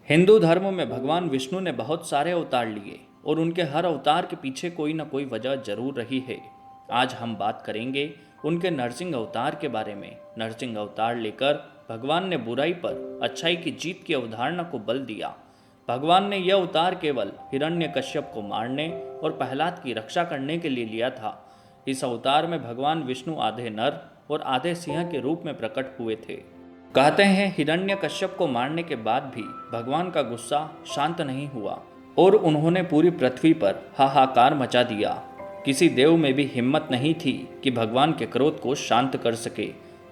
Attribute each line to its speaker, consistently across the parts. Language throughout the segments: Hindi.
Speaker 1: हिंदू धर्म में भगवान विष्णु ने बहुत सारे अवतार लिए और उनके हर अवतार के पीछे कोई ना कोई वजह जरूर रही है। आज हम बात करेंगे उनके नरसिंह अवतार के बारे में। नरसिंह अवतार लेकर भगवान ने बुराई पर अच्छाई की जीत की अवधारणा को बल दिया। भगवान ने यह अवतार केवल हिरण्यकश्यप को मारने और प्रहलाद की रक्षा करने के लिए लिया था। इस अवतार में भगवान विष्णु आधे नर और आधे सिंह के रूप में प्रकट हुए थे। कहते हैं हिरण्यकश्यप को मारने के बाद भी भगवान का गुस्सा शांत नहीं हुआ और उन्होंने पूरी पृथ्वी पर हाहाकार मचा दिया। किसी देव में भी हिम्मत नहीं थी कि भगवान के क्रोध को शांत कर सके,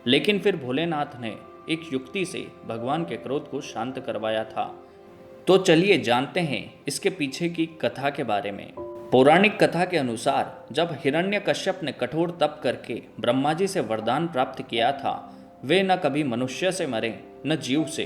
Speaker 1: लेकिन फिर भोलेनाथ ने एक युक्ति से भगवान के क्रोध को शांत करवाया था। तो चलिए जानते हैं इसके पीछे की कथा के बारे में। पौराणिक कथा के अनुसार जब हिरण्यकश्यप ने कठोर तप करके ब्रह्मा जी से वरदान प्राप्त किया था, वे न कभी मनुष्य से मरे न जीव से,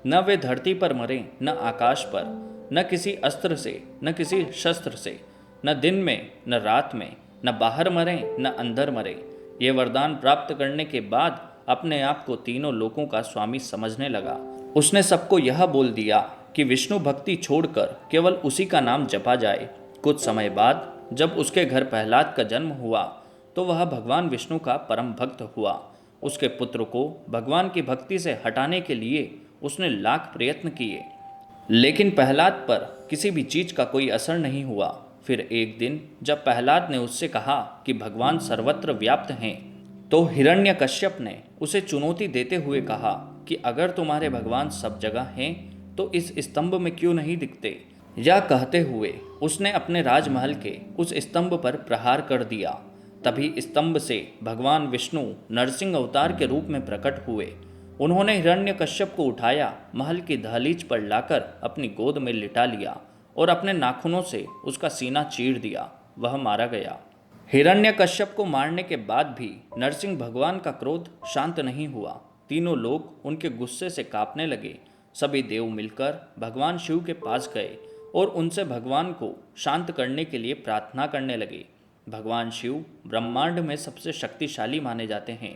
Speaker 1: न वे धरती पर मरे न आकाश पर, न किसी अस्त्र से न किसी शस्त्र से, न दिन में न रात में, न बाहर मरे न अंदर मरे। ये वरदान प्राप्त करने के बाद अपने आप को तीनों लोकों का स्वामी समझने लगा। उसने सबको यह बोल दिया कि विष्णु भक्ति छोड़कर केवल उसी का नाम जपा जाए। कुछ समय बाद जब उसके घर प्रहलाद का जन्म हुआ तो वह भगवान विष्णु का परम भक्त हुआ। उसके पुत्र को भगवान की भक्ति से हटाने के लिए उसने लाख प्रयत्न किए, लेकिन प्रहलाद पर किसी भी चीज का कोई असर नहीं हुआ। फिर एक दिन जब प्रहलाद ने उससे कहा कि भगवान सर्वत्र व्याप्त हैं, तो हिरण्यकश्यप ने उसे चुनौती देते हुए कहा कि अगर तुम्हारे भगवान सब जगह हैं तो इस स्तंभ में क्यों नहीं दिखते। यह कहते हुए उसने अपने राजमहल के उस स्तंभ पर प्रहार कर दिया। तभी स्तंभ से भगवान विष्णु नरसिंह अवतार के रूप में प्रकट हुए। उन्होंने हिरण्यकश्यप को उठाया, महल की दहलीज पर लाकर अपनी गोद में लिटा लिया और अपने नाखूनों से उसका सीना चीर दिया। वह मारा गया। हिरण्यकश्यप को मारने के बाद भी नरसिंह भगवान का क्रोध शांत नहीं हुआ। तीनों लोग उनके गुस्से से कांपने लगे। सभी देव मिलकर भगवान शिव के पास गए और उनसे भगवान को शांत करने के लिए प्रार्थना करने लगे। भगवान शिव ब्रह्मांड में सबसे शक्तिशाली माने जाते हैं,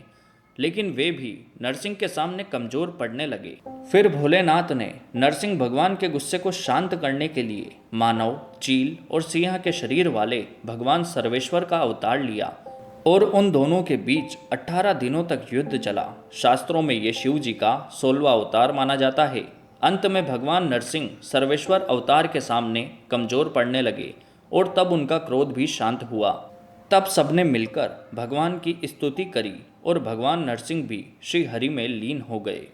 Speaker 1: लेकिन वे भी नरसिंह के सामने कमजोर पड़ने लगे। फिर भोलेनाथ ने नरसिंह भगवान के गुस्से को शांत करने के लिए मानव, चील और सिंह के शरीर वाले भगवान सर्वेश्वर का अवतार लिया और उन दोनों के बीच 18 दिनों तक युद्ध चला। शास्त्रों में ये शिव जी का 16वां अवतार माना जाता है। अंत में भगवान नरसिंह सर्वेश्वर अवतार के सामने कमजोर पड़ने लगे और तब उनका क्रोध भी शांत हुआ। तब सबने मिलकर भगवान की स्तुति करी और भगवान नरसिंह भी श्री हरि में लीन हो गए।